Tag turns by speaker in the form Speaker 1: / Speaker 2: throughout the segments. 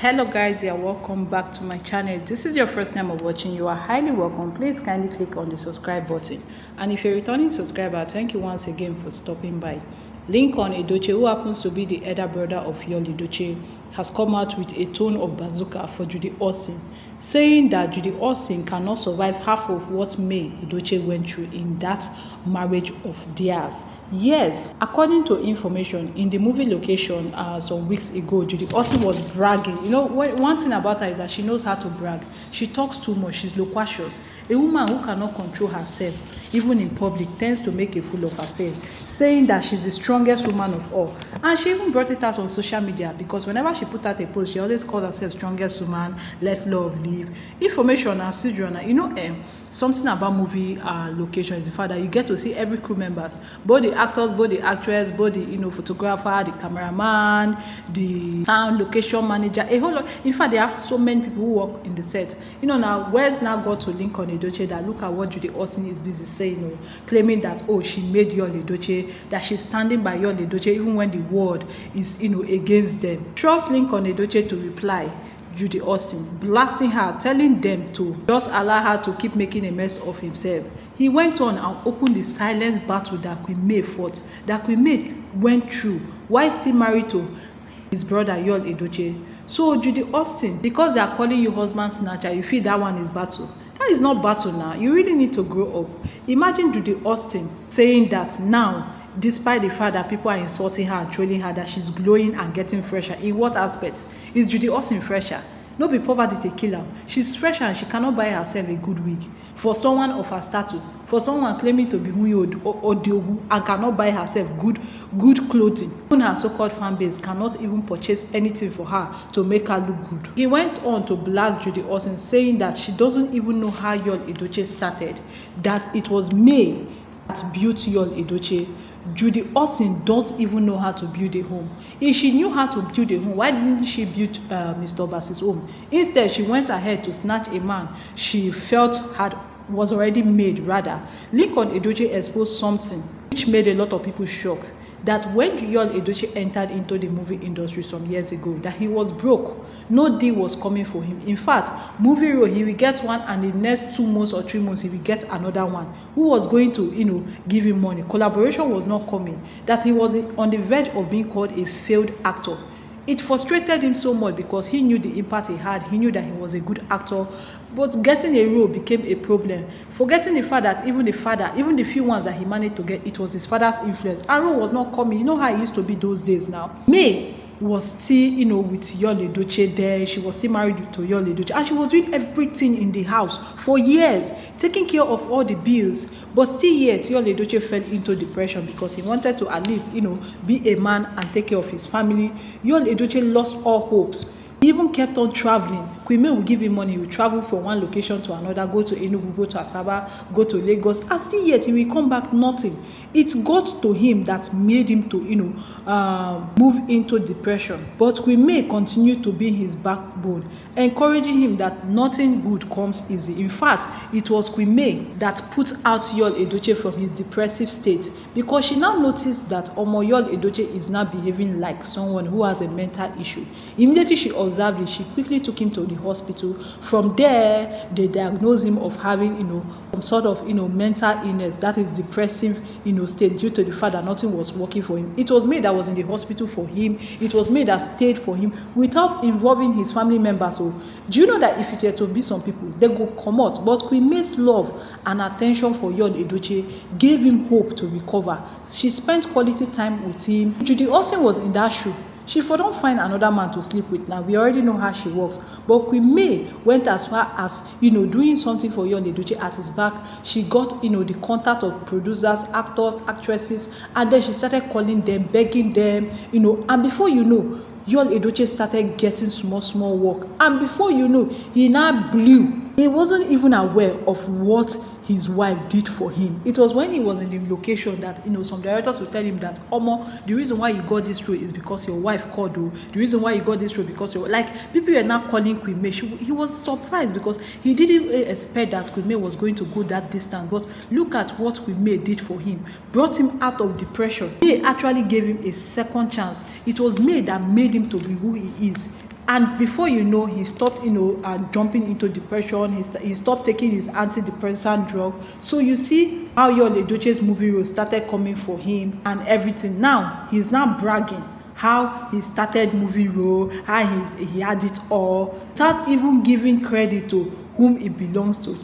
Speaker 1: Hello guys, you're welcome back to my channel. If this is your first time of watching, you are highly welcome. Please kindly click on the subscribe button, and if you're a returning subscriber, thank you once again for stopping by. Linc Edochie, who happens to be the elder brother of Edochie, has come out with a tone of bazooka for Judy Austin, saying that Judy Austin cannot survive half of what May Edochie went through in that marriage of theirs. Yes, according to information in the movie location some weeks ago, Judy Austin was bragging. You know, one thing about her is that she knows how to brag. She talks too much. She's loquacious. A woman who cannot control herself, even in public, tends to make a fool of herself, saying that she's the strongest woman of all. And she even brought it out on social media, because whenever she put out a post, she always calls herself strongest woman, let love live. Information as usual. You know, something about movie location is the fact that you get to see every crew members, both the actors, both the actress, both the photographer, the cameraman, the sound location manager, a whole lot. In fact, they have so many people who work in the set. You know, now where's now got to Linc Edochie that look at what Judy Austin is busy saying, claiming that she made Edochie, that she's standing by Edochie even when the world is against them. Trust Linc Edochie to reply Judy Austin, blasting her, telling them to just allow her to keep making a mess of himself. He went on and opened the silent battle that Queen May fought, that Queen May went through while still married to his brother Edochie. So Judy Austin, because they are calling you husband snatcher, you feel that one is battle. That is not battle now. You really need to grow up. Imagine Judy Austin saying that now, despite the fact that people are insulting her and trolling her, that she's glowing and getting fresher. In what aspect? Is Judy Austin fresher? No be poverty to kill her. She's fresher and she cannot buy herself a good wig. For someone of her stature, for someone claiming to be Odiogu and cannot buy herself good clothing, even her so-called fan base cannot even purchase anything for her to make her look good. He went on to blast Judy Austin, saying that she doesn't even know how Edochie started, that it was May that built Edochie. Judy Austin don't even know how to build a home. If she knew how to build a home, why didn't she build Mr. Bass's home? Instead, she went ahead to snatch a man she felt was already made. Rather, Linc Edochie exposed something which made a lot of people shocked, that when Edochie entered into the movie industry some years ago, that he was broke. No deal was coming for him. In fact, movie role, he will get one, and the next 2 months or 3 months, he will get another one. Who was going to, give him money? Collaboration was not coming. That he was on the verge of being called a failed actor. It frustrated him so much because he knew the impact he had. He knew that he was a good actor, but getting a role became a problem. Forgetting the fact that even the few ones that he managed to get, it was his father's influence. A role was not coming. You know how it used to be those days now. May was still, with Edochie there. She was still married to Edochie, and she was doing everything in the house for years, taking care of all the bills. But still yet, Edochie fell into depression because he wanted to at least, be a man and take care of his family. Edochie lost all hopes. He even kept on traveling. Queen May will give him money. He will travel from one location to another, go to Enugu, go to Asaba, go to Lagos, and still yet he will come back nothing. It got to him that made him to, move into depression. But Queen May continued to be his backbone, encouraging him that nothing good comes easy. In fact, it was Queen May that put out Edochie from his depressive state, because she now noticed that Edochie is now behaving like someone who has a mental issue. Immediately she observed it, she quickly took him to the hospital. From there, they diagnosed him of having, some sort of, mental illness, that is depressive, state, due to the fact that nothing was working for him. It was May that was in the hospital for him. It was May that stayed for him without involving his family members. So, do you know that if it were to be some people, they go come out? But Queen May's love and attention for Edochie gave him hope to recover. She spent quality time with him. Judy Austin was in that shoe. She for don't find another man to sleep with now. We already know how she works. But Queen May went as far as, doing something for Edochie at his back. She got, the contact of producers, actors, actresses, and then she started calling them, begging them, and before you know, Edochie started getting small work. And before you know, he now blew. He wasn't even aware of what his wife did for him. It was when he was in the location that, some directors would tell him that, Omo, the reason why you got this role is because your wife called you. The reason why you got this role because people were now calling Queen May. He was surprised because he didn't expect that Queen May was going to go that distance. But look at what Queen May did for him. Brought him out of depression. May actually gave him a second chance. It was May that made him to be who he is. And before you know, he stopped, jumping into depression. He stopped taking his antidepressant drug. So you see how Yul Edochie's movie role started coming for him and everything. Now he's now bragging how he started movie role, how he had it all, without even giving credit to whom it belongs to.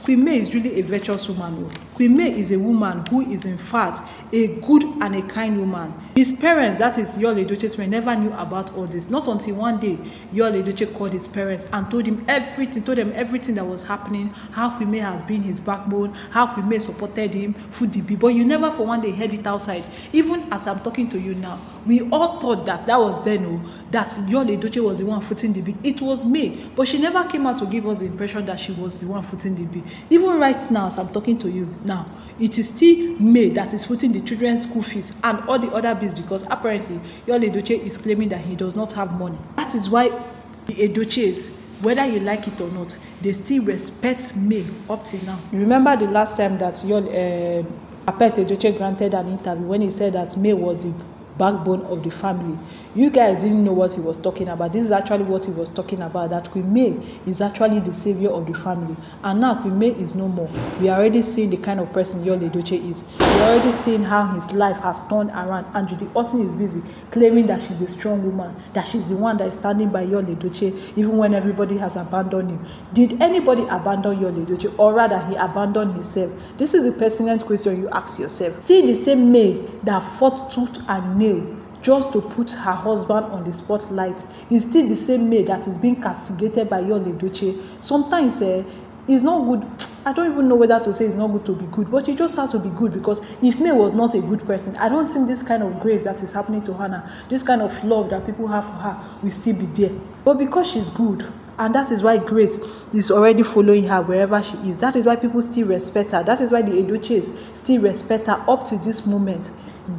Speaker 1: Queen May is really a virtuous woman. Queen May is a woman who is in fact a good and a kind woman. His parents, that is Yul Edochie's parents, never knew about all this. Not until one day Yul Edochie called his parents and told them everything that was happening, how Queen May has been his backbone, how Queen May supported him, Fudibi. But you never for one day heard it outside. Even as I'm talking to you now, we all thought that was then, that Yul Edochie was the one footing the bill. It was May, but she never came out to give us the impression that she was the one footing the bill. Even right now, as I'm talking to you now, it is still May that is footing the children's school fees and all the other bills, because apparently Yul Edochie is claiming that he does not have money. That is why the Edochies, whether you like it or not, they still respect May up till now. You remember the last time that Apet Edochie granted an interview when he said that May was the backbone of the family. You guys didn't know what he was talking about. This is actually what he was talking about, that Queen May is actually the savior of the family. And now Queen May is no more. We are already seeing the kind of person Yul Edochie is. We are already seeing how his life has turned around, and Judy Austin is busy claiming that she's a strong woman, that she's the one that is standing by Yul Edochie even when everybody has abandoned him. Did anybody abandon Yul Edochie, or rather he abandoned himself? This is a pertinent question you ask yourself. See, the same May that fought tooth and nail just to put her husband on the spotlight is still the same May that is being castigated by Yul Edochie. Sometimes it's not good. I don't even know whether to say it's not good to be good, but you just have to be good, because if May was not a good person, I don't think this kind of grace that is happening to her now, this kind of love that people have for her, will still be there. But because she's good, and that is why grace is already following her wherever she is. That is why people still respect her. That is why the Edochies still respect her up to this moment.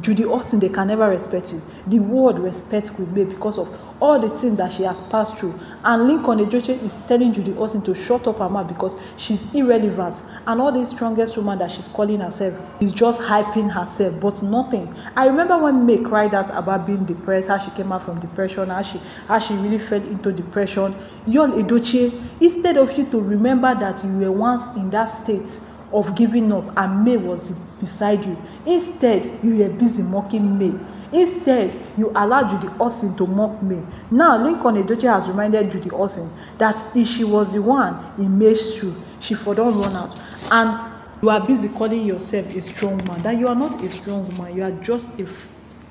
Speaker 1: Judy Austin, they can never respect you. The world respects Queen May because of all the things that she has passed through. And Linc Edochie is telling Judy Austin to shut up her mouth because she's irrelevant. And all this strongest woman that she's calling herself is just hyping herself, but nothing. I remember when May cried out about being depressed, how she came out from depression, how she really fell into depression. Yul Edochie, instead of you to remember that you were once in that state of giving up and May was beside you, instead you were busy mocking May. Instead, you allowed Judy Austin to mock May. Now, Linc Edochie has reminded Judy Austin that if she was the one in May's shoe, she for don't run out. And you are busy calling yourself a strong woman. That you are not a strong woman. You are just a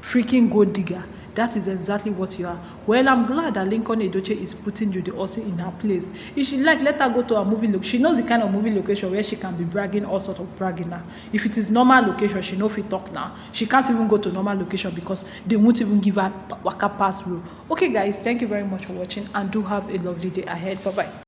Speaker 1: freaking gold digger. That is exactly what you are. Well, I'm glad that Linc Edochie is putting Judy Austin in her place. If she let her go to a movie location. She knows the kind of movie location where she can be bragging, all sort of bragging now. If it is normal location, she knows if it talk now. She can't even go to normal location because they won't even give her waka pass rule. Okay, guys, thank you very much for watching, and do have a lovely day ahead. Bye-bye.